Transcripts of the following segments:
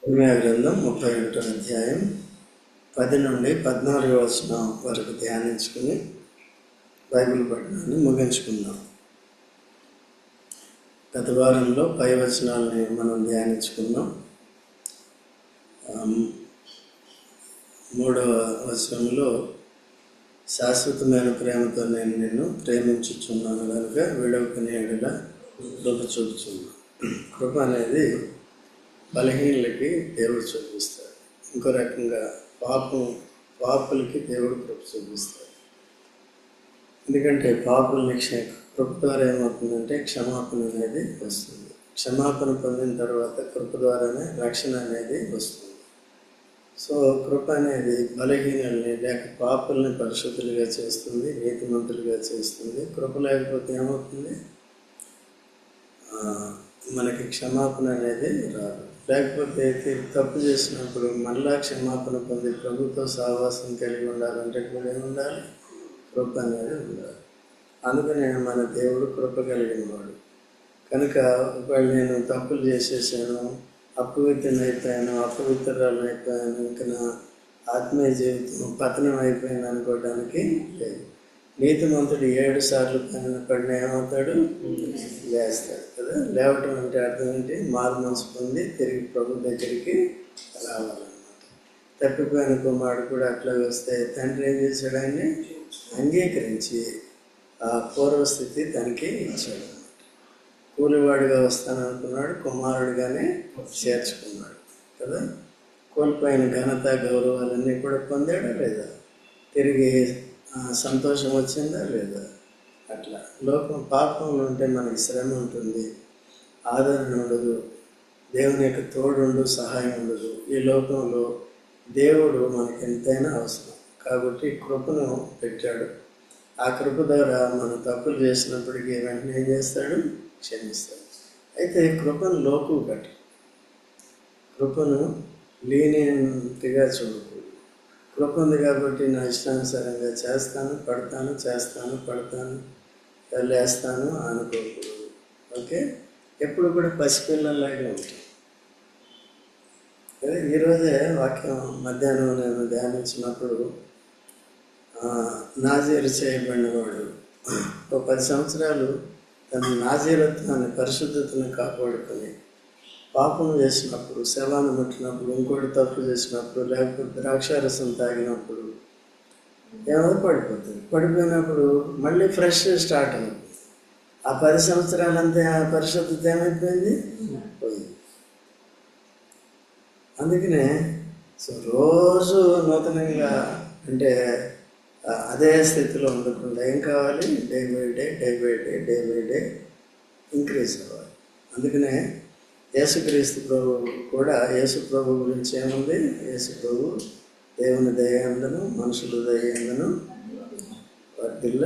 ఇర్మీయా గ్రంథం 31వ అధ్యాయం 10 నుండి 14వ వచనం వరకు ధ్యానించుకుని బైబిల్ పఠనాన్ని ముగించుకుందాం. గత వారంలో పై వచనాలని మనం ధ్యానించుకున్నాం. 3వ వచనంలో శాశ్వతమైన ప్రేమతో నేను నిన్ను ప్రేమించుచున్నాను కనుక విడవకుని ఎడల కృప చూపుచున్నాను. కృప అనేది బలహీనులకి దేవుడు చూపిస్తాడు. ఇంకో రకంగా పాపులకి దేవుడు కృప చూపిస్తాడు. ఎందుకంటే పాపుల్ని కృప ద్వారా ఏమవుతుందంటే క్షమాపణ అనేది వస్తుంది. క్షమాపణ పొందిన తర్వాత కృప ద్వారానే రక్షణ అనేది వస్తుంది. సో కృప అనేది బలహీనుల్ని లేక పాపుల్ని పరిశుద్ధులుగా చేస్తుంది, నీతిమంతులుగా చేస్తుంది. కృప లేకపోతే ఏమవుతుంది? మనకి క్షమాపణ అనేది రాదు. లేకపోతే తప్పు చేసినప్పుడు మళ్ళా క్షమాపణ పొంది ప్రభుతో సహవాసం కలిగి ఉండాలంటే కూడా ఏముండాలి? కృప అనేది ఉండాలి. అందుకనే మన దేవుడు కృప కలిగిన వాడు కనుక ఒకవేళ నేను తప్పులు చేసేసాను, అపవిత్రాలను అయిపోయాను, ఇంకా నా ఆత్మీయ జీవితం పతనం అయిపోయింది అనుకోవడానికి లేదు. నీతిమంతుడు 7 సార్లు పడిన ఏమవుతాడు? లేస్తాడు కదా. లేవటం అంటే అర్థం ఏంటి? మారు మనసు పొంది తిరిగి ప్రభు దగ్గరికి రావాలన్నమాట. తప్పిపోయిన కుమారుడు కూడా అట్లా వస్తే తండ్రి ఏం చేశాడు? ఆయన్ని అంగీకరించి ఆ పూర్వస్థితి తనకి ఇచ్చాడు. కూలివాడిగా వస్తాననుకున్నాడు, కుమారుడిగానే చేర్చుకున్నాడు కదా. కోల్పోయిన ఘనత గౌరవాలన్నీ కూడా పొందాడా లేదా? తిరిగి సంతోషం వచ్చిందా లేదా? అట్లా పాపంలో ఉంటే మనకి శ్రమ ఉంటుంది, ఆదరణ ఉండదు, దేవుని యొక్క తోడుండు, సహాయం ఉండదు. ఈ లోకంలో దేవుడు మనకి ఎంతైనా అవసరం కాబట్టి కృపను పెట్టాడు. ఆ కృప ద్వారా మనం తప్పులు చేసినప్పటికీ వెంటనే ఏం చేస్తాడు? క్షమిస్తాడు. అయితే కృపను లోకు కట్టు, కృపను లీనియంట్గా చూడకూడదు. కృప ఉంది కాబట్టి నా ఇష్టానుసారంగా చేస్తాను, పడతాను, లేస్తాను అనుకోకూడదు. ఓకే, ఎప్పుడు కూడా పసిపిల్లలాగే ఉంటాం. ఈరోజే వాక్యం మధ్యాహ్నం నేను ధ్యానించినప్పుడు నాజీరు చేయబడినవాడు 10 సంవత్సరాలు తన నాజీరత్వాన్ని, పరిశుద్ధతను కాపాడుకొని పాపం చేసినప్పుడు, శవాన్ని ముట్టినప్పుడు, ఇంకోటి తప్పు చేసినప్పుడు, లేకపోతే ద్రాక్షారసం తాగినప్పుడు ఏమో పడిపోతుంది. పడిపోయినప్పుడు మళ్ళీ ఫ్రెష్ స్టార్ట్ అవుతుంది. ఆ 10 సంవత్సరాలంతా ఆ పరిశుద్ధత ఏమైపోయింది? పోయింది. అందుకనే రోజు నూతనంగా అంటే అదే స్థితిలో ఉండకుండా ఏం కావాలి? డే బై డే ఇంక్రీజ్ అవ్వాలి. అందుకనే యేసుక్రీస్తు ప్రభు కూడా, యేసు ప్రభు గురించి ఏముంది? యేసు ప్రభు దేవుని దయందును మనుషుల దయందును వర్ధిల్ల.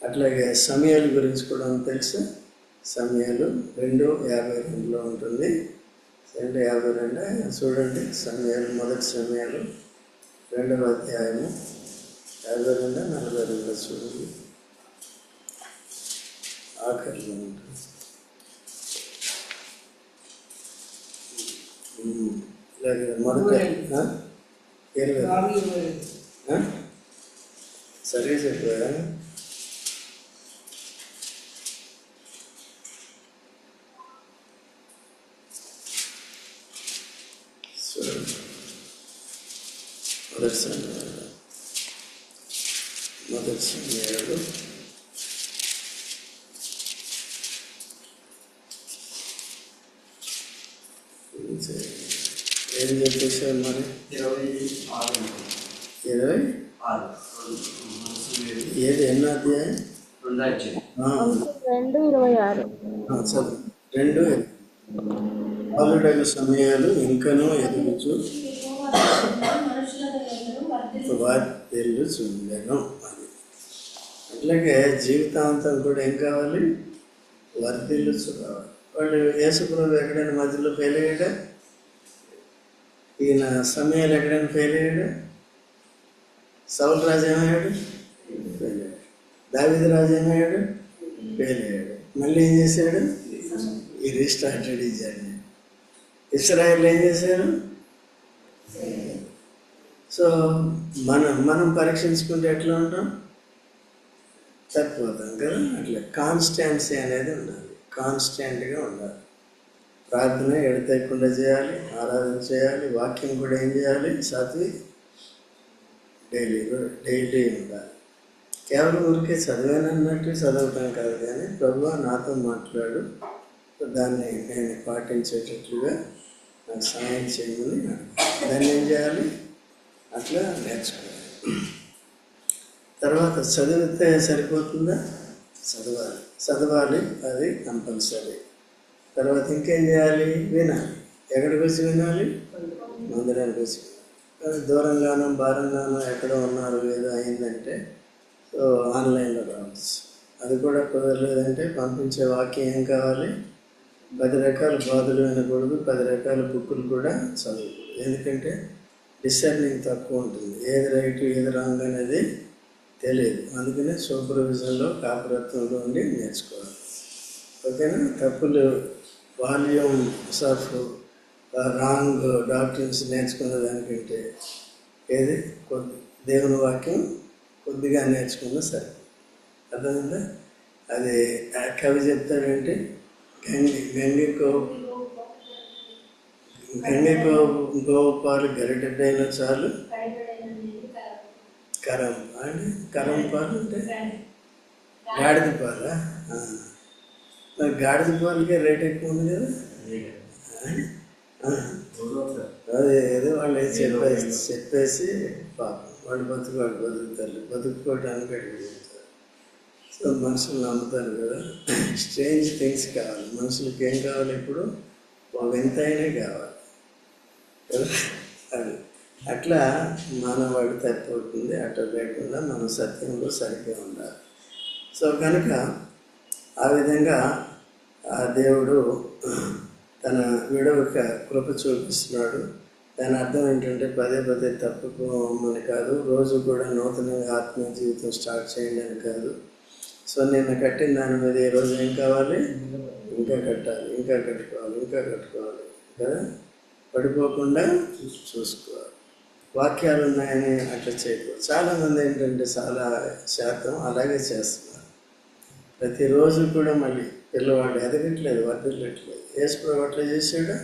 అట్లాగే సమయాల గురించి కూడా తెలుసా? సమయాలు 2:52 ఉంటుంది. 2:52 చూడండి. సమయాలు, మొదటి సమయాలు 2వ అధ్యాయము 52-42 చూడండి. ఆఖరిలో ఉంటుంది. మొదట సరే చెప్పా. మొదటి సమయాలు ఏం చెప్పేసారు మరి? 26 ఏది ఎన్నో అధ్యాయం? 2:26 చదువు. 2 బాలుడైన సమయాలు ఇంకనూ ఎదుగుచు వార్తెళ్ళు చూడను. అది అట్లాగే జీవితాంతం కూడా ఏం కావాలి? వర్ధిల్లు చూడాలి. వాళ్ళు యేసుప్రభు ఎక్కడైనా మధ్యలో ఫెయిల్ అయ్యాడా? ఈయన సమయాలు ఎక్కడైనా ఫెయిల్ అయ్యాడా? సౌలు రాజు ఏమయ్యాడు? ఫెయిల్ అయ్యాడు. దావీదు రాజు ఏమయ్యాడు? ఫెయిల్ అయ్యాడు. మళ్ళీ ఏం చేశాడు? ఈ రీస్టార్టెడ్ ఈ జర్నీ. ఇశ్రాయేల్ ఏం చేశారు? సో మనం పరీక్షించుకుంటే ఎట్లా ఉంటాం? తప్పిపోతాం కదా. అట్లా కాన్స్టాన్సీ అనేది ఉండాలి, కాన్స్టాంట్గా ఉండాలి. ప్రార్థన ఎడతెగకుండా చేయాలి, ఆరాధన చేయాలి, వాక్యం కూడా ఏం చేయాలి? డైలీ ఉండాలి. కేవలం ఊరికే చదివానన్నట్టు చదవటం కాదు, కానీ ప్రభువా నాతో మాట్లాడు, దాన్ని నేను పాటించేటట్లుగా నాకు సహాయం చేయమని దాన్ని ఏం చేయాలి? అట్లా నేర్చుకోవాలి. తర్వాత చదివితే సరిపోతుందా? చదవాలి, అది కంపల్సరీ. తర్వాత ఇంకేం చేయాలి? వినాలి. ఎక్కడికి వచ్చి వినాలి? మందిరానికి వచ్చి. దూరంగానో భారంగానో ఎక్కడో ఉన్నారు, ఏదో అయిందంటే సో ఆన్లైన్లో రావచ్చు. అది కూడా కుదరలేదంటే పంపించే వాక్యం ఏం కావాలి? 10 రకాల బాధలు వినకూడదు, 10 రకాల బుక్కులు కూడా చదవకూడదు. ఎందుకంటే డిసర్నింగ్ తక్కువ ఉంటుంది, ఏది రైట్ ఏది రాంగ్ అనేది తెలియదు. అందుకనే సూపర్విజన్లో కాపురత్వంలో ఉండి నేర్చుకోవాలి. ఓకేనా? తప్పులు వాల్యూమ్స్ ఆఫ్ రాంగ్ డాక్టర్స్ నేర్చుకున్న దానికంటే ఏది దేవుని వాక్యం కొద్దిగా నేర్చుకున్నా సరే. అర్థమైందా? అది కవి చెప్తాడంటే గంగకో గోపాలు గరిటెడ్డైనా చాలు కరం పాలు అంటే గాడిద పాలా? మరి గాడిద పాలకే రేట్ ఎక్కువ ఉంది కదా. అదే ఏదో వాళ్ళు చెప్పేసి పాపం వాళ్ళు బతుకుతారు, బతుకుకోవడానికి అడుగుతారు. సో మనుషులు నమ్ముతారు కదా. స్ట్రేంజ్ థింగ్స్ కావాలి మనుషులకి. ఏం కావాలి? ఇప్పుడు ఎంతైనా కావాలి కదా. అది అట్లా మానవాడి తప్పవుతుంది. అట్లా లేకుండా మనం సత్యంలో సరిగ్గా ఉండాలి. సో కనుక ఆ విధంగా ఆ దేవుడు తన విడవక కృప చూపిస్తున్నాడు. దాని అర్థం ఏంటంటే పదే తప్పుకోమని కాదు, రోజు కూడా నూతనంగా ఆత్మీయ జీవితం స్టార్ట్ చేయండి అని కాదు. సో నిన్న కట్టిన దాని మీద ఈరోజు ఏం కావాలి? ఇంకా కట్టాలి, ఇంకా కట్టుకోవాలి కదా. పడిపోకుండా చూసుకోవాలి. వాక్యాలు ఉన్నాయని అట్లా చేయకూడదు. చాలామంది ఏంటంటే చాలా శాతం అలాగే చేస్తున్నారు. ప్రతిరోజు కూడా మళ్ళీ పిల్లవాడు ఎదగట్లేదు, వర్దిల్లట్లేదు. యేసుప్రభువు అట్లా చేశాడా?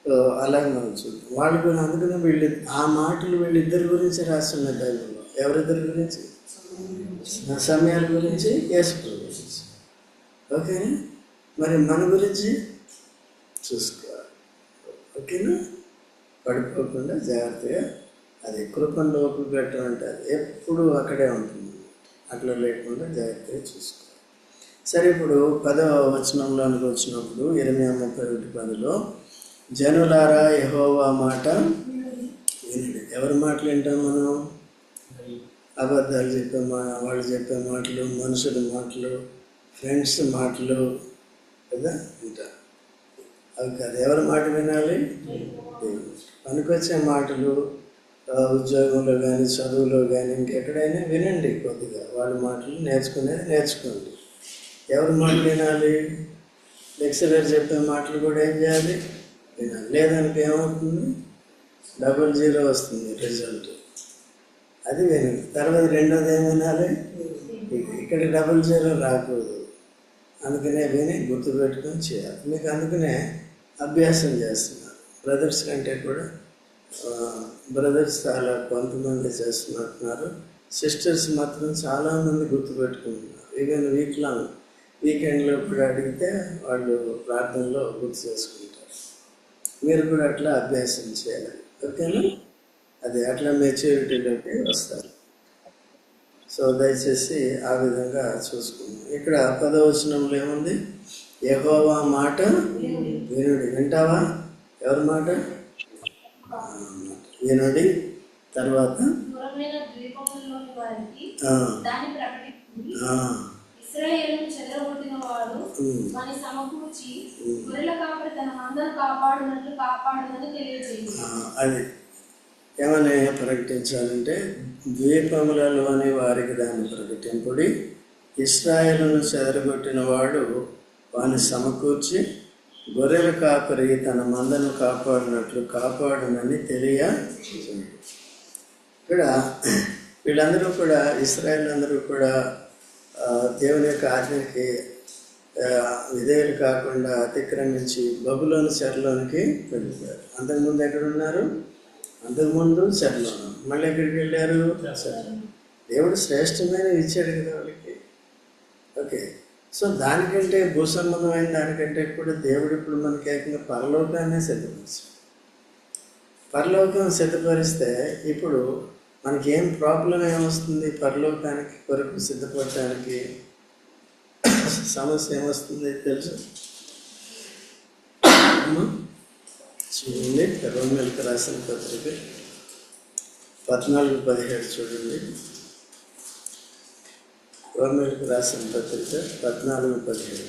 సో అలాగే మనం చూద్దాం. వాళ్ళు కూడా అందుకని ఆ మాటలు వీళ్ళిద్దరి గురించి రాస్తున్నారు బైబిల్లో. ఎవరిద్దరి గురించి? సమయాల గురించి, యేసుప్రభువు గురించి. ఓకేనా? మరి మన గురించి చూసుకోవాలి. ఓకేనా? పడిపోకుండా జాగ్రత్తగా అది కృపను లోపు పెట్టడం అంటే అది ఎప్పుడు అక్కడే ఉంటుంది. అట్లా లేకుండా జాగ్రత్తగా చూసుకోవాలి. సరే, ఇప్పుడు 10వ వచనంలోనికి వచ్చినప్పుడు 20:31 జనులారా యెహోవా మాట వినండి. ఎవరి మాటలు వింటాం మనం? అబద్ధాలు చెప్పే వాళ్ళు చెప్పే మాటలు, మనుషుల మాటలు, ఫ్రెండ్స్ మాటలు కదా వింటాం. అవి కాదు. ఎవరి మాట వినాలి? పనికొచ్చే మాటలు ఉద్యోగంలో కానీ, చదువులో కానీ, ఇంకెక్కడైనా వినండి. కొద్దిగా వాళ్ళ మాటలు నేర్చుకోండి. ఎవరి మాటలు వినాలి? లెక్చరర్ చెప్పే మాటలు కూడా ఏం చేయాలి? వినాలి. లేదానికి ఏమవుతుంది? 00 వస్తుంది రిజల్ట్. అది వినండి. తర్వాత రెండోది ఏం వినాలి? ఇక్కడ 00 రాకూడదు. అందుకనే విని గుర్తుపెట్టుకొని చేయాలి. మీకు అందుకనే అభ్యాసం చేస్తున్నారు. బ్రదర్స్ కంటే కూడా బ్రదర్స్ చాలా కొంతమంది చేస్తున్నట్టున్నారు. సిస్టర్స్ మాత్రం చాలామంది గుర్తుపెట్టుకుంటున్నారు. ఈవెన్ వీకెండ్లో కూడా అడిగితే వాళ్ళు ప్రార్థనలో గుర్తు చేసుకుంటారు. మీరు కూడా అట్లా అభ్యాసం చేయాలి. ఓకేనా? అది అట్లా మెచ్యూరిటీలోకి వస్తారు. సో దయచేసి ఆ విధంగా చూసుకుందాం. ఇక్కడ 10వ వచనంలో ఏముంది? యెహోవా మాట వినుడి. వింటావా? ఎవరి మాట? వినుడి. తర్వాత అది ఏమని ప్రకటించాలంటే, ద్వీపములలోని వారికి దాన్ని ప్రకటింపుడి. ఇశ్రాయేలును చెదరగొట్టిన వాడు వాని సమకూర్చి గొర్రెల కాపరి తన మందను కాపాడినట్లు కాపాడునని తెలియ. ఇక్కడ వీళ్ళందరూ కూడా, ఇశ్రాయేల్ అందరూ కూడా దేవుని యొక్క ఆజ్ఞకి విధేయులు కాకుండా అతిక్రమించి బబులోని చెరలోనికి వెళ్ళిపోయారు. అంతకుముందు ఎక్కడున్నారు? అంతకుముందు చెరలోను. మళ్ళీ ఎక్కడికి వెళ్ళారు? దేవుడు శ్రేష్టమైనవి ఇచ్చాడు కదా వాళ్ళకి. ఓకే, సో దానికంటే భూసంబంధమైన దానికంటే కూడా దేవుడు ఇప్పుడు మనకి ఏకంగా పరలోకాన్ని సిద్ధపరిచాడు. పరలోకం సిద్ధపరిస్తే ఇప్పుడు మనకి ఏం ప్రాబ్లం ఏమొస్తుంది? పరలోకానికి కొరకు సిద్ధపడటానికి సమస్య ఏమొస్తుంది తెలుసు? చూడండి, రోమీయులకు రాసిన పత్రిక 14:17 చూడండి. రోమీయులకు రాసిన పత్రిక 14:17.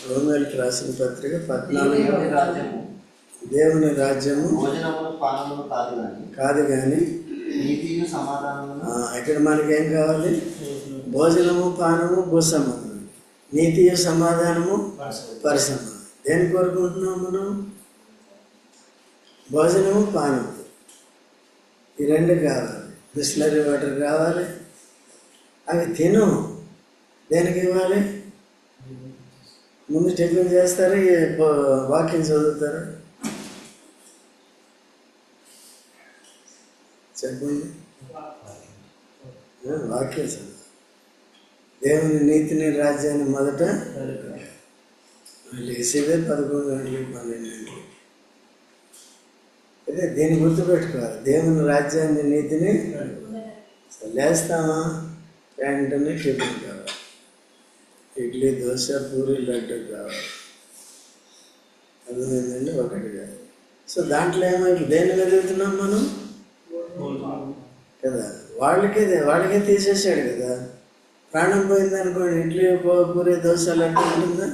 రోమీయులకు రాసిన పత్రిక 14. దేవుని రాజ్యము కాదు కానీ ఇక్కడ మనకేం కావాలి? భోజనము, పానము, భూసంబంధం, నీతియు సమాధానము, పరిసంబంధం. దేని కోరుకుంటున్నాం మనం? భోజనము, పానము, ఈ రెండు కావాలి. బిస్లరీ వాటర్ కావాలి, అవి తిను. దేనికి ఇవ్వాలి? ముందు టిఫిన్ చేస్తారు, వాక్యం చదువుతారు. చెప్పండి, వాక్యం చదువు. దేవుని నీతిని, రాజ్యాన్ని మొదట లేసేదే 11 గంటలకి 12 గంటలకి. అదే దీన్ని గుర్తుపెట్టుకోవాలి. దేవుని రాజ్యాన్ని, నీతిని లేస్తామా, వెంటనే టిఫిన్ కావాలి. ఇడ్లీ, దోశ, పూరి, లడ్డు కావాలి. అర్థమైందండి? ఒకటి కాదు. సో దాంట్లో ఏమైనా దేన్ని వెతుకుతున్నాం మనం కదా? వాళ్ళకే తీసేసాడు కదా. ప్రాణం పోయింది అనుకోండి, ఇడ్లీ, పూరి, దోశ, లడ్డు ఉంటుందా?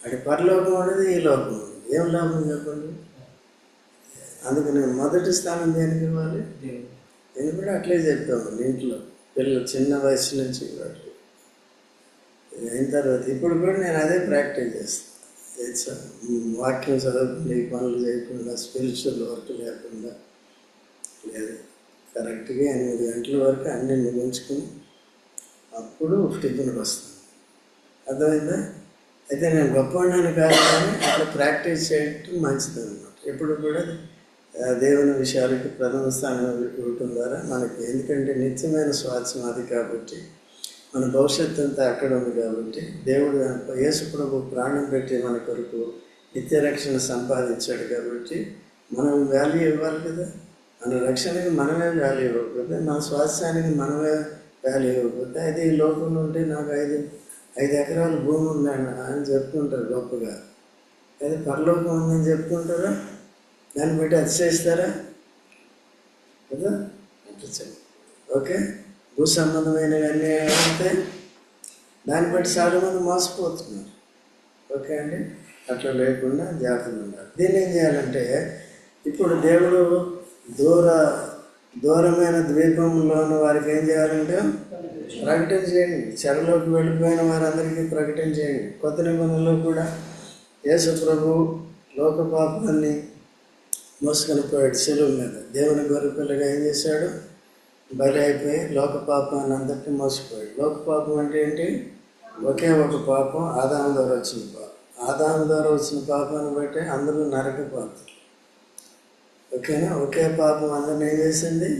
అది పరలోకం ఉండదు, ఈ లోకం ఉండదు. ఏం లాభం చెప్పండి? అందుకని మొదటి స్థానం దేనికి ఇవ్వాలి? నేను కూడా అట్లే చెప్తాము ఇంట్లో పిల్లలు చిన్న వయసు నుంచి. అయిన తర్వాత ఇప్పుడు కూడా నేను అదే ప్రాక్టీస్ చేస్తాను. వాక్యం చదవకుండా, ఈ పనులు చేయకుండా, స్పిరిచువల్ వర్క్ లేకుండా, లేదు, కరెక్ట్గా 8 గంటల వరకు అన్నీ ముగించుకుని అప్పుడు టిఫిన్కి వస్తాను. అర్థమైందా? అయితే నేను గొప్పవాడిని కాదు, కానీ అట్లా ప్రాక్టీస్ చేయటం మంచిది అన్నమాట. ఎప్పుడు కూడా దేవుని విషయాలకి ప్రథమ స్థానం ఇవ్వటం ద్వారా మనకి, ఎందుకంటే నిత్యమైన స్వాస్థ్యం అది కాబట్టి, మన భవిష్యత్తు అంతా అక్కడ ఉంది కాబట్టి, దేవుడు యేసు ప్రభు ప్రాణం పెట్టి మన కొరకు నిత్య రక్షణ సంపాదించాడు కాబట్టి మనం వాల్యూ ఇవ్వాలి కదా. మన రక్షణకి మనమే వాల్యూ ఇవ్వకపోతే, మన స్వాస్థ్యానికి మనమే వాల్యూ ఇవ్వకపోతే, అయితే ఈ లోకంలో ఉంటే నాకు 5 ఎకరాల భూమి ఉందని అని చెప్పుకుంటారు గొప్పగా. అయితే పరలోకం ఉందని చెప్పుకుంటారా? దాన్ని బట్టి అతిశయిస్తారా కదా? అనిపించండి. ఓకే, భూ సంబంధమైనవన్నీ ఏమంటే దాన్ని బట్టి చాలామంది మోసపోతున్నారు. ఓకే అండి, అట్లా లేకుండా జాగ్రత్తగా ఉండాలి. దీన్ని ఏం చేయాలంటే, ఇప్పుడు దేవుడు దూరమైన ద్వీపంలో ఉన్న వారికి ఏం చేయాలంటే ప్రకటన చేయండి. చెరలోకి వెళ్ళిపోయిన వారందరికీ ప్రకటన చేయండి. కొత్త నిబంధనలో కూడా యేసు ప్రభు లోక పాపాన్ని మోసుకొని పోయాడు శిలువ మీద. దేవుని గొర్రెపిల్లగా ఏం చేశాడు? బలి అయిపోయి లోక పాపాన్ని అంతటినీ మోసిపోయాడు. లోక పాపం అంటే ఏంటి? ఒకే ఒక పాపం, ఆదాము ద్వారా వచ్చిన పాపం. ఆదాము ద్వారా వచ్చిన పాపాన్ని బట్టి అందరూ నరకపాత్రులు. ఓకేనా? ఒకే పాపం అందరిని ఏం చేసింది?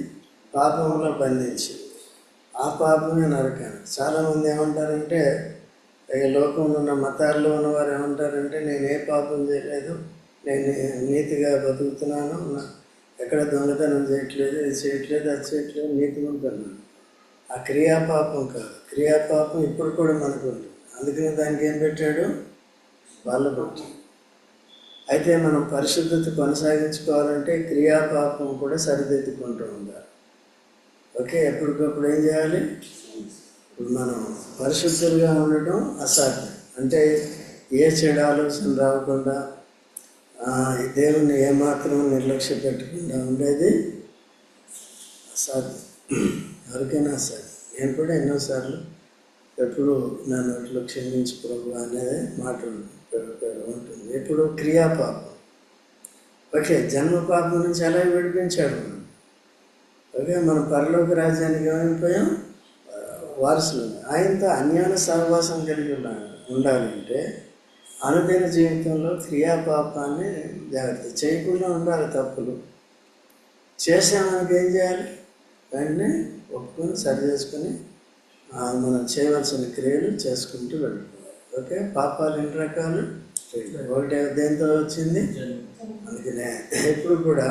పాపంలో బంధించింది. ఆ పాపమే నరకాన్ని. చాలామంది ఏమంటారంటే, ఈ లోకంలో ఉన్న మతాల్లో ఉన్నవారు ఏమంటారంటే, నేను ఏ పాపం చేయలేదు, నేను నీతిగా బతుకుతున్నాను, ఎక్కడ దొంగతనం చేయట్లేదు, ఇది చేయట్లేదు, అది చేయట్లేదు, నీతిగా ఉంటున్నాను. ఆ క్రియాపాపం కాదు. క్రియాపాపం ఇప్పుడు కూడా మనకు ఉంటుంది. అందుకని దానికి ఏం పెట్టాడు? వాళ్ళు పెట్టి. అయితే మనం పరిశుద్ధత కొనసాగించుకోవాలంటే క్రియాపాపం కూడా సరిదిద్దుకుంటూ ఉండాలి. ఓకే, ఎప్పటికప్పుడు ఏం చేయాలి? ఇప్పుడు మనం పరిశుద్ధులుగా ఉండటం అసాధ్యం. అంటే ఏ చెడు ఆలోచన రాకుండా, దేవుణ్ణి ఏమాత్రం నిర్లక్ష్య పెట్టకుండా ఉండేది అసాధ్యం. ఎవరికైనా అసాధ్యం. నేను కూడా ఎన్నోసార్లు ఎప్పుడు నన్ను అట్లు క్షమించు ప్రభు అనేది మాట ఉంటుంది. ఎప్పుడు క్రియాపాపం. ఓకే, జన్మ పాపం నుంచి ఎలా విడిపించాడు మనం. ఓకే, మనం పరలోక రాజ్యానికి ఏమైపోయాం, వారసులు. ఆయనతో అన్యోన్య సహవాసం కలిగి ఉండాలంటే అనుదిన జీవితంలో క్రియాపాపాన్ని జాగ్రత్త చేయకుండా ఉండాలి. తప్పులు చేసామనికి ఏం చేయాలి, వెంటనే ఒప్పుకొని సరి చేసుకొని మనం చేయవలసిన క్రియలు చేసుకుంటూ వెళ్ళిపోవాలి. ఓకే, పాపాలు ఎన్ని రకాలు, ఒకటి దేంతో వచ్చింది. అందుకనే ఎప్పుడు కూడా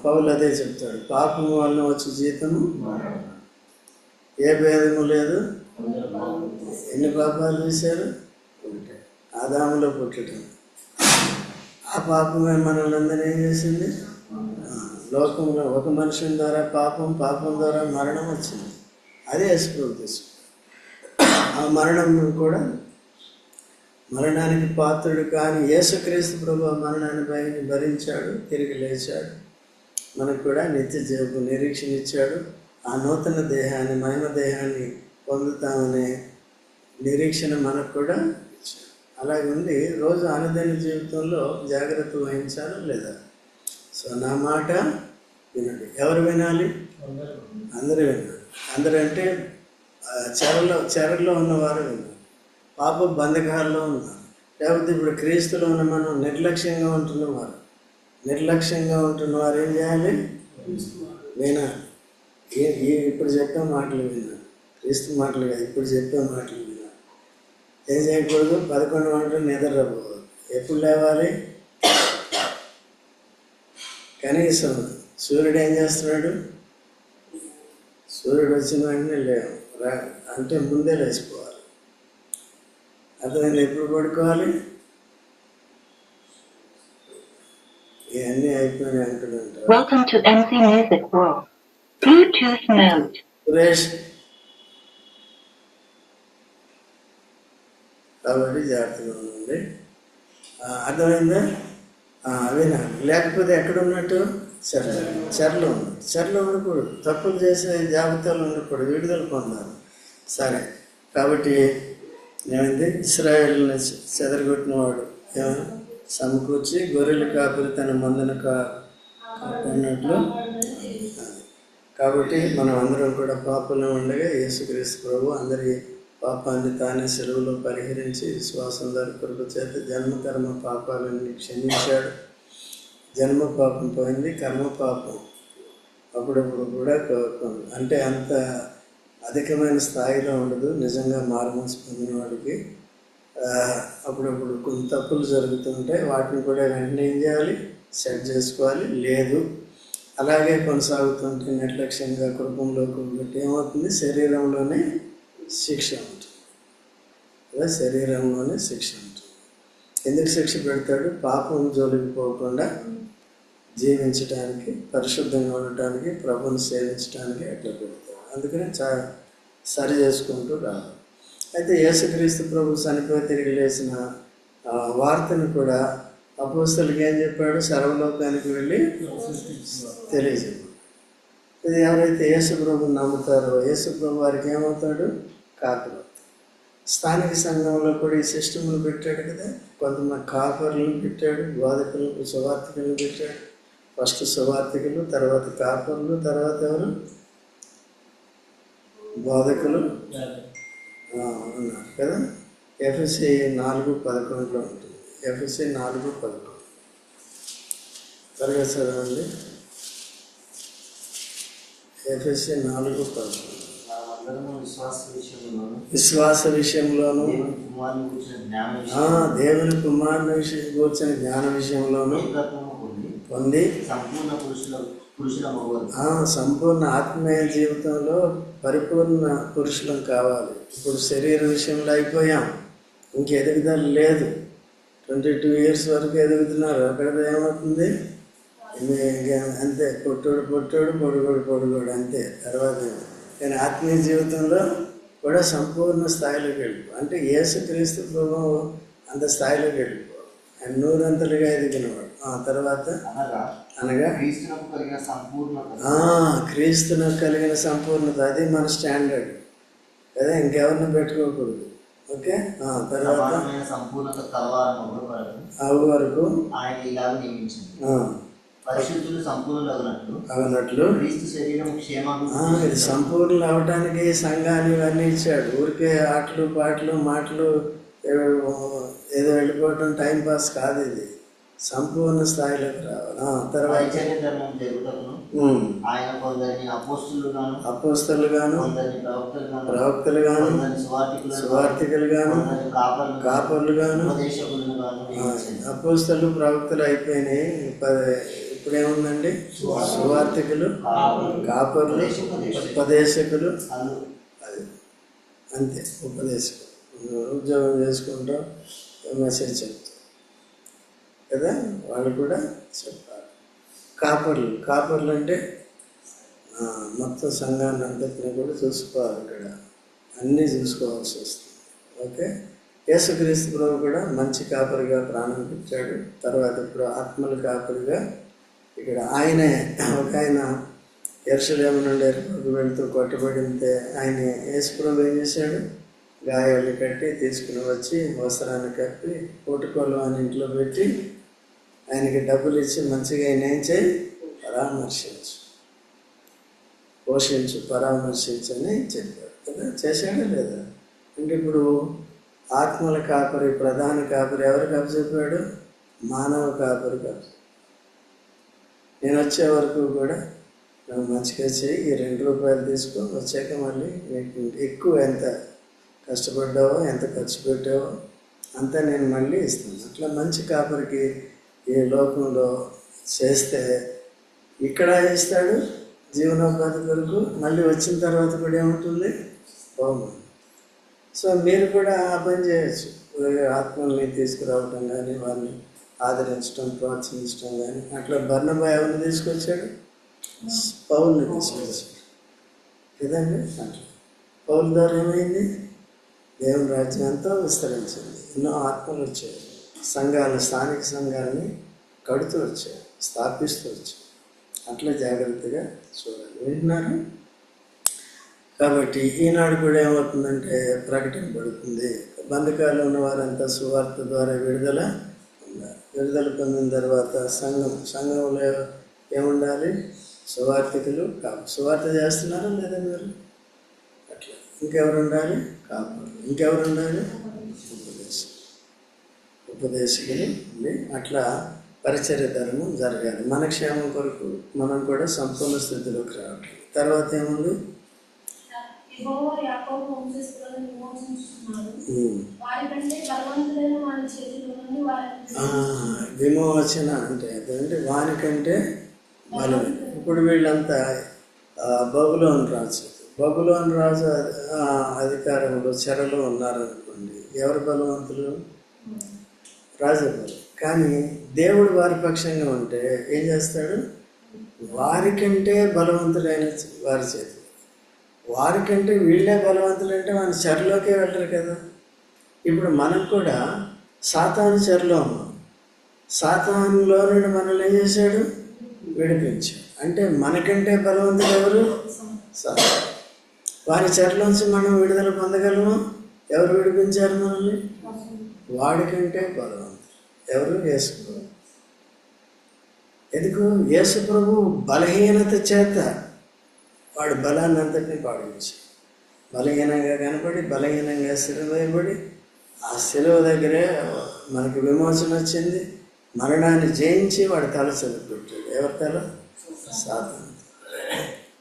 పౌలు అదే చెప్తాడు, పాపము వలన వచ్చే జీతము ఏ భేదము లేదు. ఎన్ని పాపాలు చేశారు, ఆదాములో పుట్టడం. ఆ పాపమే మనల్ని అందరినీ ఏం చేసింది, లోకంలో ఒక మనుషుని ద్వారా పాపం ద్వారా మరణం వచ్చింది. అదే యేసుప్రభు తీసుకు. ఆ మరణం కూడా మరణానికి పాత్రుడు కానీ యేసుక్రీస్తు ప్రభు మరణాన్ని భరించాడు, తిరిగి లేచాడు. మనకు కూడా నిత్య జీవపు నిరీక్షణ ఇచ్చాడు. ఆ నూతన దేహాన్ని, మహిమ దేహాన్ని పొందుతామనే నిరీక్షణ మనకు కూడా ఇచ్చాడు. అలాగే ఉండి రోజు అనుదిన జీవితంలో జాగ్రత్త వహించాలి లేదా. సో నా మాట వినండి. ఎవరు వినాలి, అందరూ వినాలి. అందరూ అంటే చెరలో ఉన్నవారు వినాలి, పాప బంధకాల్లో ఉన్నారు. లేకపోతే ఇప్పుడు క్రీస్తులో ఉన్న మనం నిర్లక్ష్యంగా ఉంటున్నవారు ఏం చేయాలి, వినాలి. ఇప్పుడు చెప్పే మాటలు వినాలి, క్రీస్తు మాటలు కాదు, ఇప్పుడు చెప్పే మాటలు వినాలి. ఏం చేయకూడదు, 11 గంటలు నిద్రపోకూడదు. ఎప్పుడు లేవాలి, కనీసం సూర్యుడు ఏం చేస్తున్నాడు, సూర్యుడు వచ్చిన వెంటనే అంటే ముందే లేచిపోవాలి. అతను ఎప్పుడు పడుకోవాలి, ఇవన్నీ అయిపోయినాయి అంటున్నాడు సురేష్. కాబట్టి జాగ్రత్తగా ఉండండి. అర్థమైందా, వినాలి. లేకపోతే ఎక్కడ ఉన్నట్టు, చెరలో ఉన్నట్టు. చెరలో ఉండకూడదు, తప్పులు చేసే జాబితాలు ఉండకూడదు, విడుదల పొందాలి. సరే, కాబట్టి ఏమైంది, ఇశ్రాయేలుని చెదరగొట్టిన వాడు సమకూర్చి గొర్రెల కాపురి తన మందను కాపాడినట్లు. కాబట్టి మనం అందరం కూడా పాపంలో ఉండగా యేసుక్రీస్తు ప్రభు అందరి పాపాన్ని తానే సెలవులో పరిహరించి విశ్వాసం ద్వారా కృప చేత జన్మకర్మ పాపాలన్నీ క్షమించాడు. జన్మ పాపం పోయింది, కర్మ పాపం అప్పుడప్పుడు కూడా అంటే అంత అధికమైన స్థాయిలో ఉండదు. నిజంగా మారుమనసు పొందిన వాడికి అప్పుడప్పుడు కొన్ని తప్పులు జరుగుతుంటాయి, వాటిని కూడా వెంటనే ఏం చేయాలి, సెట్ చేసుకోవాలి. లేదు అలాగే కొనసాగుతుంటే నిర్లక్ష్యంగా కుటుంబంలోకి బట్టి ఏమవుతుంది, శరీరంలోనే శిక్ష ఉంటుంది. అలా శరీరంలోనే శిక్ష ఉంటుంది. ఎందుకు శిక్ష పెడతాడు, పాపం జోలికి పోకుండా జీవించడానికి, పరిశుద్ధంగా ఉండటానికి, ప్రభుని సేవించడానికి అట్లా పెడతాడు. అందుకని సరి చేసుకుంటూ రావాలి. అయితే యేసుక్రీస్తు ప్రభు చనిపోయి తిరిగి లేచిన వార్తను కూడా అపోస్తలుకి ఏం చెప్పాడు, సర్వలోకానికి వెళ్ళి తెలియజేయడు. ఇది ఎవరైతే యేసు ప్రభుని నమ్ముతారో యేసు ప్రభు వారికి ఏమవుతాడు, కాపరి. స్థానిక సంఘంలో కూడా ఈ సిస్టమ్ను పెట్టాడు కదా. కొంతమంది కాపర్లను పెట్టాడు, బోధకులను, సువార్థికులను పెట్టాడు. ఫస్ట్ సువార్థికులు, తర్వాత కాపర్లు, తర్వాత ఎవరు, బోధకులు ఉన్నారు కదా. ఎఫ్ఎస్సి 4:11 ఉంటుంది. ఎఫ్ఎస్సి 4:11 త్వరగా చదవండి. ఎఫ్ఎస్సి 4:11 విశ్వాస విషయంలోను, దేవుని కుమారుని కూర్చొని జ్ఞాన విషయంలోను పొంది సంపూర్ణ ఆత్మీయ జీవితంలో పరిపూర్ణ పురుషులం కావాలి. ఇప్పుడు శరీర విషయంలో అయిపోయాం, ఇంక ఎదుగుదల లేదు. 22 years వరకు ఎదుగుతున్నారు, అక్కడ ఏమవుతుంది, అంతే పొట్టోడు పొడుగోడు అంతే. తర్వాత కానీ ఆత్మీయ జీవితంలో కూడా సంపూర్ణ స్థాయిలోకి వెళ్ళిపో. అంటే యేసుక్రీస్తు ప్రభువు అంత స్థాయిలోకి వెళ్ళిపో, ఆయన 100 ఎదిగినవాడు. తర్వాత అనగా క్రీస్తునకు కలిగిన సంపూర్ణత, అది మన స్టాండర్డ్. కదా, ఇంకెవరిని పెట్టుకోకూడదు. ఓకే. తర్వాత సంపూర్ణత అవు వరకు ఆయన ఇలాగ నియమించింది. పరిశుద్ధులు సంపూర్ణులు అవునట్లు క్రీస్తు శరీరం ఇది సంపూర్ణులు అవడానికి సంఘాన్ని ఇవన్నీ ఇచ్చాడు. ఊరికే ఆటలు పాటలు మాటలు ఏదో వెళ్ళిపోవటం టైం పాస్ కాదు. ఇది సంపూర్ణ స్థాయిలోకి రావాలి. తర్వాత ఆయన కొందరిని అపోస్తలు గాను ప్రవక్తలు గాను సువార్తికులు గాను కాపర్లు గాను. అపోస్తలు ప్రవక్తలు అయిపోయినాయి. ఇప్పుడు ఏముందండి? సువార్తికులు, కాపర్లు, ఉపదేశకులు. అది అంతే. ఉపదేశకులు ఉద్యోగం చేసుకుంటాం, మెసేజ్ చెప్తాం కదా, వాళ్ళు కూడా చెప్పాలి. కాపర్లు అంటే మొత్తం సంఘాన్ని అంతటిని కూడా చూసుకోవాలి. ఇక్కడ అన్నీ చూసుకోవాల్సి వస్తుంది. ఓకే. యేసుక్రీస్తు ప్రభు కూడా మంచి కాపరిగా ప్రాణం పెట్టాడు. తర్వాత ఇప్పుడు ఆత్మల కాపరిగా ఇక్కడ ఆయనే. ఒక ఆయన యెరూషలేము నుండి ఎరుకకు వెళ్తూ కొట్టబడితే ఆయన యేసు ప్రభు ఏం చేశాడు? గాయాలు కట్టి తీసుకుని వచ్చి వస్త్రాన్ని కప్పి కోటుకోలు అని ఇంట్లో పెట్టి ఆయనకి డబ్బులు ఇచ్చి మంచిగా ఆయన ఏం చేయి, పరామర్శించు, పోషించు, పరామర్శించు అని చెప్పాడు కదా. చేశాడా లేదా? అంటే ఇప్పుడు ఆత్మల కాపరి, ప్రధాన కాపరి ఎవరికి అప్పచెప్పాడు? మానవ కాపరి కాదు. నేను వచ్చే వరకు కూడా నువ్వు మంచిగా చేయి, ఈ 2 రూపాయలు తీసుకో, వచ్చాక మళ్ళీ నీకు ఎక్కువ ఎంత కష్టపడ్డావో ఎంత ఖర్చు పెట్టావో అంతా నేను మళ్ళీ ఇస్తాను. అట్లా మంచి కాపరికి ఈ లోకంలో చేస్తే ఇక్కడ ఇస్తాడు జీవనోపాధి కొరకు, మళ్ళీ వచ్చిన తర్వాత కూడా ఏముంటుంది? బహుమానం. సో మీరు కూడా ఆ పని చేయొచ్చు. ఆత్మల్ని తీసుకురావటం కానీ, వాళ్ళని ఆదరించడం, ప్రోత్సహించడం కానీ. అట్లా బర్నబా ఎవరిని తీసుకొచ్చాడు? పౌల్ని తీసుకొచ్చాడు కదండి. అట్లా పౌల్ ద్వారా ఏమైంది? దేవుని రాజ్యం ఎంతో విస్తరించింది. ఎన్నో ఆత్మలు వచ్చాయి. సంఘాలు, స్థానిక సంఘాలని కడుతూ వచ్చాయి, స్థాపిస్తూ వచ్చాయి. అట్లా జాగ్రత్తగా చూడాలి. వింటున్నారు? కాబట్టి ఈనాడు కూడా ఏమవుతుందంటే ప్రకటింపబడుతుంది. బంధకాలు ఉన్న వారంతా సువార్త ద్వారా విడుదల ఉండాలి. విడుదల పొందిన తర్వాత సంఘంలో ఏముండాలి? సువార్థికులు సువార్త చేస్తున్నారా లేదా మీరు? అట్లా ఇంకెవరు ఉండాలి? కాపాడు. ఇంకెవరు ఉండాలి? ఉపదేశకులు. అట్లా పరిచర్య ధర్మం జరగాలి. మన క్షేమం కొరకు మనం కూడా సంపూర్ణ స్థితిలోకి రావాలి. తర్వాత ఏముంది? విమోచన అంటే అదేంటి? వానికంటే బలం. ఇప్పుడు వీళ్ళంతా బబులోను రాజు అధికారంలో చెరలో ఉన్నారనుకోండి. ఎవరు బలవంతులు? రాజబలం. కానీ దేవుడు వారి పక్షంగా ఉంటే ఏం చేస్తాడు? వారికంటే బలవంతులైన వారి చేతి, వారికంటే వీళ్ళే బలవంతులంటే మన చెరలోకే వెళ్ళరు కదా. ఇప్పుడు మనం కూడా సాతాను చెరలో ఉన్నాం. సాతానులో నుండి మనల్ని ఏం చేశాడు? విడిపించాడు. అంటే మనకంటే బలవంతులు ఎవరు? సాతాను. వారి చెరలోంచి మనం విడుదల పొందగలము. ఎవరు విడిపించారు మనల్ని? వాడికంటే బలవంతులు ఎవరు? యేసు ప్రభు. ఎందుకు? యేసు ప్రభు బలహీనత చేత వాడు బలాన్ని అంతటినీ పాటించాడు. బలహీనంగా కనపడి, బలహీనంగా సిలువ వేయబడి, ఆ సిలువ దగ్గరే మనకి విమోచన వచ్చింది. మరణాన్ని జయించి వాడు తల చదువుకుంటాడు. ఎవరి తల? సాతాను.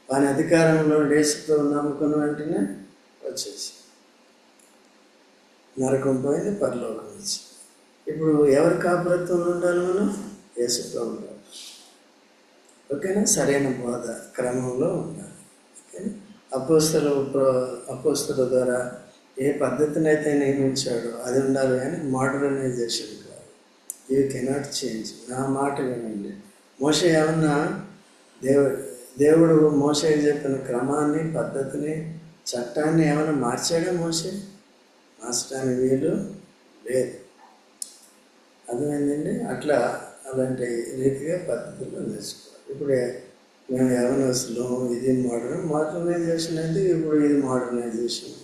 వాని అధికారంలో యేసు ప్రభు నమ్ముకున్న వెంటనే వచ్చేసి నరకం పోయింది, పరలోకం వచ్చింది. ఇప్పుడు ఎవరి కాపురత్వంలో ఉండాలి మనం? యేసు ప్రభు. ఓకేనా? సరైన బోధ క్రమంలో ఉండాలి. ఓకేనా? అపోస్తల ద్వారా ఏ పద్ధతిని అయితే నియమించాడో అది ఉండాలి, కానీ మోడర్నైజేషన్ కాదు. You cannot change. నా మాట వినండి. మోషే ఏమన్నా దేవుడు మోషేకి చెప్పిన క్రమాన్ని, పద్ధతిని, చట్టాన్ని ఏమైనా మార్చాడా? మోషే మార్చడానికి వీలు లేదు. అర్థమైందండి? అట్లా అలాంటి రీతిగా పద్ధతులు నేర్చుకోవాలి. ఇప్పుడే మేము యవనస్తులు, ఇది మోడర్నైజేషన్ అయితే ఇప్పుడు ఇది మోడర్నైజేషన్.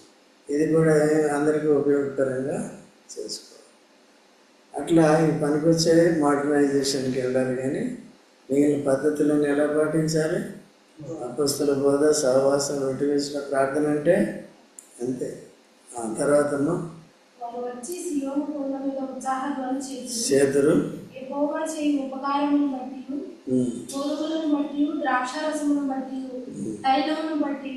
ఇది కూడా అందరికీ ఉపయోగకరంగా చేసుకోవాలి. అట్లా ఈ పనికొచ్చే మోడర్నైజేషన్కి వెళ్ళాలి. కానీ మిగిలిన పద్ధతులను ఎలా పాటించాలి? అపొస్తల బోధ, సహవాసం, రొట్టె వేసిన ప్రార్థన అంటే అంతే. తర్వాతమ్మా వారు వచ్చి సియోను కొండ మీద ఉత్సాహధ్వని చేతులు యెహోవా చేయు ఉపకారమును బట్టి, గోధుమలను బట్టి, ద్రాక్షారసమును బట్టి, తైలమును బట్టి,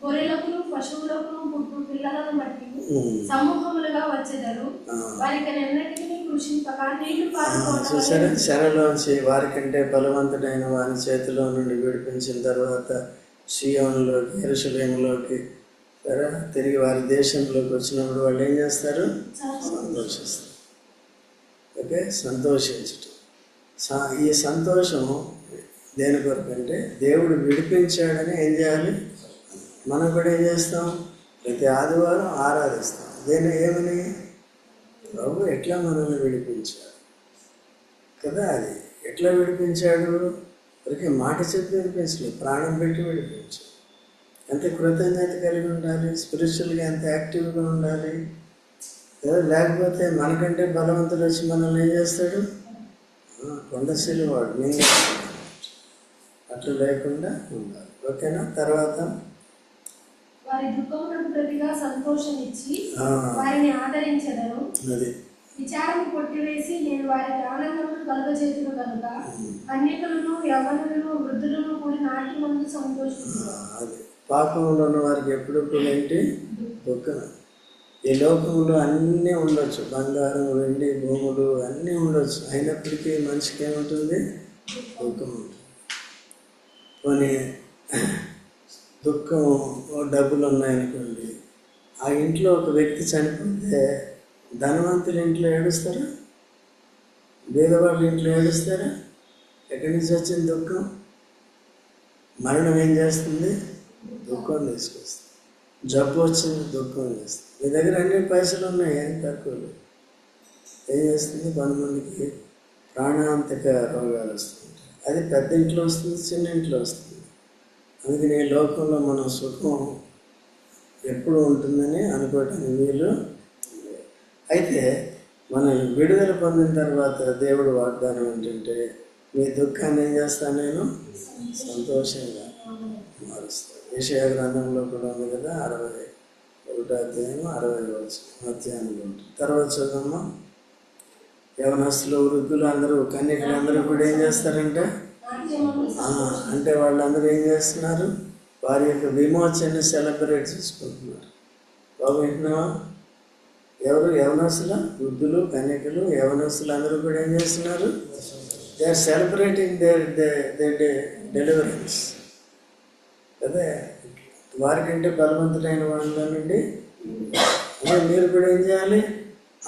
గొర్రెలకును పశువులకును పుట్టు పిల్లలను బట్టి సమూహములుగా వచ్చేదారు. వారికి ఎన్నటికీ కృషింపక నీళ్లు చూసారా? శరలోంచి వారికంటే బలవంతుడైన వారి చేతిలో నుండి విడిపించిన తర్వాత సియోనులోకి, యెరూషలేములోకి సరే తిరిగి వారి దేశంలోకి వచ్చినప్పుడు వాళ్ళు ఏం చేస్తారు? సంతోషిస్తారు. ఓకే, సంతోషించటం. ఈ సంతోషం దేని కొరకు అంటే దేవుడు విడిపించాడని ఏం చేయాలి? మనం కూడా ఏం చేస్తాం? ప్రతి ఆదివారం ఆరాధిస్తాం. దేని ఏమని? ప్రభు ఎట్లా మనల్ని విడిపించాడు కదా. అది ఎట్లా విడిపించాడు? ఒకరికి మాట చెప్పి విడిపించలేదు, ప్రాణం పెట్టి విడిపించాడు. ఎంత కృతజ్ఞత కలిగి ఉండాలి, స్పిరిచువల్గా ఎంత యాక్టివ్గా ఉండాలి కదా. లేకపోతే మనకంటే బలవంతుడు వచ్చి మనల్ని ఏం చేస్తాడు? కొండశీలు వాడు నేను అట్లా లేకుండా ఉండాలి. ఓకేనా? తర్వాత వారి దుఃఖములకు ప్రతిగా సంతోషమిచ్చి వారిని ఆదరించెదరు. అది విచారము కొట్టివేసి నేను వారికి ఆనందమును కలుగజేతును కనుక కన్యకలను, యవ్వనులను, వృద్ధులను కూడి నాటి మందు సంతోషిస్తున్నారు. అది పాపంలో ఉన్న వారికి ఎప్పుడు కూడా ఏంటి? దుఃఖం. ఈ లోకంలో అన్నీ ఉండొచ్చు, బంగారం, వెండి, భూములు అన్నీ ఉండొచ్చు. అయినప్పటికీ మనిషికి ఏముంటుంది? దుఃఖం ఉంటుంది. కొన్ని దుఃఖం, డబ్బులు ఉన్నాయనుకోండి, ఆ ఇంట్లో ఒక వ్యక్తి చనిపోతే ధనవంతుల ఇంట్లో ఏడుస్తారా? బీదవాళ్ళ ఇంట్లో ఏడుస్తారా? ఎక్కడి నుంచి వచ్చింది దుఃఖం? మరణం ఏం చేస్తుంది? దుఃఖం తీసుకొస్తుంది. జబ్బు వచ్చింది, దుఃఖం చేస్తుంది. మీ దగ్గర అన్ని పైసలు ఉన్నాయి, ఏం తక్కువ లేదు. ఏం చేస్తుంది? కొంతమందికి ప్రాణాంతక రోగాలు వస్తుంటాయి. అది పెద్ద ఇంట్లో వస్తుంది, చిన్న ఇంట్లో వస్తుంది. అందుకని లోకంలో మన సుఖం ఎప్పుడు ఉంటుందని అనుకోవటానికి వీలు. అయితే మనం విడుదల పొందిన తర్వాత దేవుడు వాగ్దానం ఏంటంటే, మీ దుఃఖాన్ని ఏం చేస్తాను? నేను సంతోషంగా మారుస్తాను. యెషయా గ్రంథంలో కూడా ఉంది కదా, 61వ అధ్యాయం 60వ అధ్యాయంలో ఉంటుంది. తర్వాత చూద్దామా. యవనస్తులు, వృద్ధులు అందరూ, కన్యకలు అందరూ కూడా ఏం చేస్తారంటే, అంటే వాళ్ళందరూ ఏం చేస్తున్నారు? వారి యొక్క విమోచనని సెలబ్రేట్ చేసుకుంటున్నారు. బాబు వింటున్నావా? ఎవరు? యవనస్తుల, వృద్ధులు, కన్యకలు, యవనస్తులు అందరూ కూడా ఏం చేస్తున్నారు? They are celebrating their deliverance అదే. వారికంటే బలవంతుడైన వాళ్ళ నుండి అదే మీరు కూడా ఏం చేయాలి?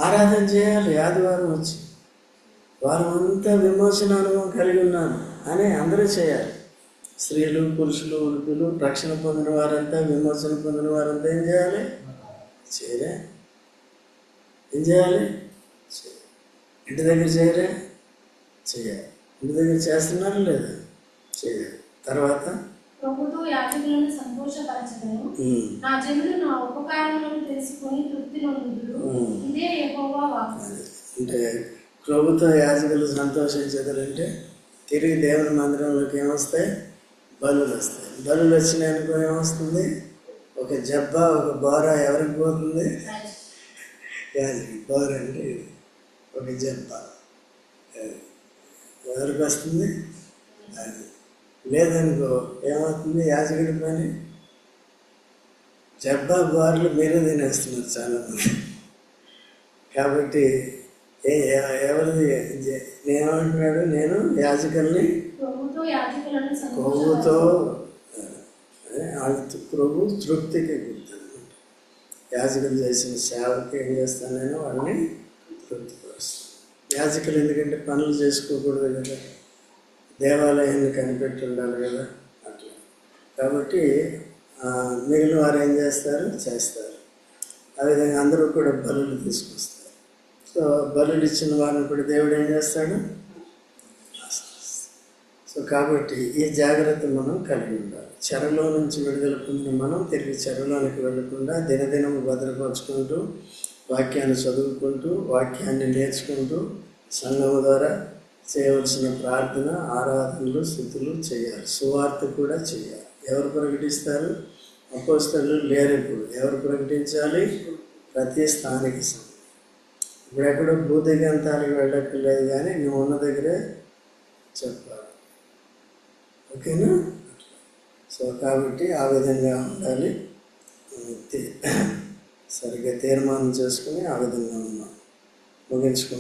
ఆరాధన చేయాలి. ఆదివారం వచ్చి వారం అంతా విమోచన అనుభవం కలిగి ఉన్నాను అని అందరూ చేయాలి. స్త్రీలు, పురుషులు, వృద్ధులు, రక్షణ పొందిన వారంతా, విమోచన పొందిన వారంతా ఏం చేయాలి? చేయరే? ఏం చేయాలి? ఇంటి దగ్గర చేయరే? చేయాలి. ఇంటి దగ్గర చేస్తున్నారు లేదా? చేయాలి. తర్వాత ప్రభుతో యాజకులను సంతోషపరచదను. నా జనులు నా ఉపకారములను తెలుసుకొని తృప్తి నొందుదురు. ఇదే యెహోవా వాక్కు. అంటే ప్రభుత్వ యాజకులు సంతోషించేదంటే తిరిగి దేవుని మందిరంలోకి ఏమొస్తాయి? బలులు వస్తాయి. బలులు వచ్చినాయనుకో ఏమొస్తుంది? ఒక జబ్బా, ఒక బోర ఎవరికి పోతుంది? యాజకుడు. బోర అంటే ఒక జబ్బా ఎవరికి వస్తుంది? అది లేదనుకో ఏమవుతుంది? యాజకుడి పని జబ్బా, బోర్లు మీరే తినేస్తున్నారు చాలామంది. కాబట్టి ఎవరిది ఏమంటున్నాడు? నేను యాజకుల్ని కొవ్వుతో, ప్రభు తృప్తికి గుర్తు. యాజకులు చేసిన సేవకి ఏం చేస్తాను? నేను వాళ్ళని తృప్తిపరుస్తాను. యాజకులు ఎందుకంటే పనులు చేసుకోకూడదు కదా, దేవాలయాన్ని కనిపెట్టి ఉండాలి కదా, అట్లా. కాబట్టి మిగిలిన వారు ఏం చేస్తారు? చేస్తారు. ఆ విధంగా అందరూ కూడా బలులు తీసుకొస్తారు. సో బలులు ఇచ్చిన వారిని కూడా దేవుడు ఏం చేస్తాడు? సో కాబట్టి ఈ జాగ్రత్త మనం కలిగి ఉండాలి. చెరలో నుంచి విడుదల పొందిన మనం తిరిగి చెరలోనికి వెళ్ళకుండా దినదినం భద్రపరుచుకుంటూ వాక్యాన్ని చదువుకుంటూ వాక్యాన్ని నేర్చుకుంటూ సంఘం ద్వారా చేయవలసిన ప్రార్థన, ఆరాధనలు, స్తుతులు చేయాలి. సువార్త కూడా చేయాలి. ఎవరు ప్రకటిస్తారు? అపోస్తలులు లేరు. ఇప్పుడు ఎవరు ప్రకటించాలి? ప్రతి స్థానిక సంఘం. ఇప్పుడెక్కడో భూదిగంతానికి వెళ్ళక్కర్లేదు, కానీ నువ్వు ఉన్న దగ్గరే చెప్పాలి. ఓకేనా? సో కాబట్టి ఆ విధంగా ఉండాలి. సరిగ్గా తీర్మానం చేసుకుని ఆ విధంగా ఉన్నాం. ముగించుకున్నాం.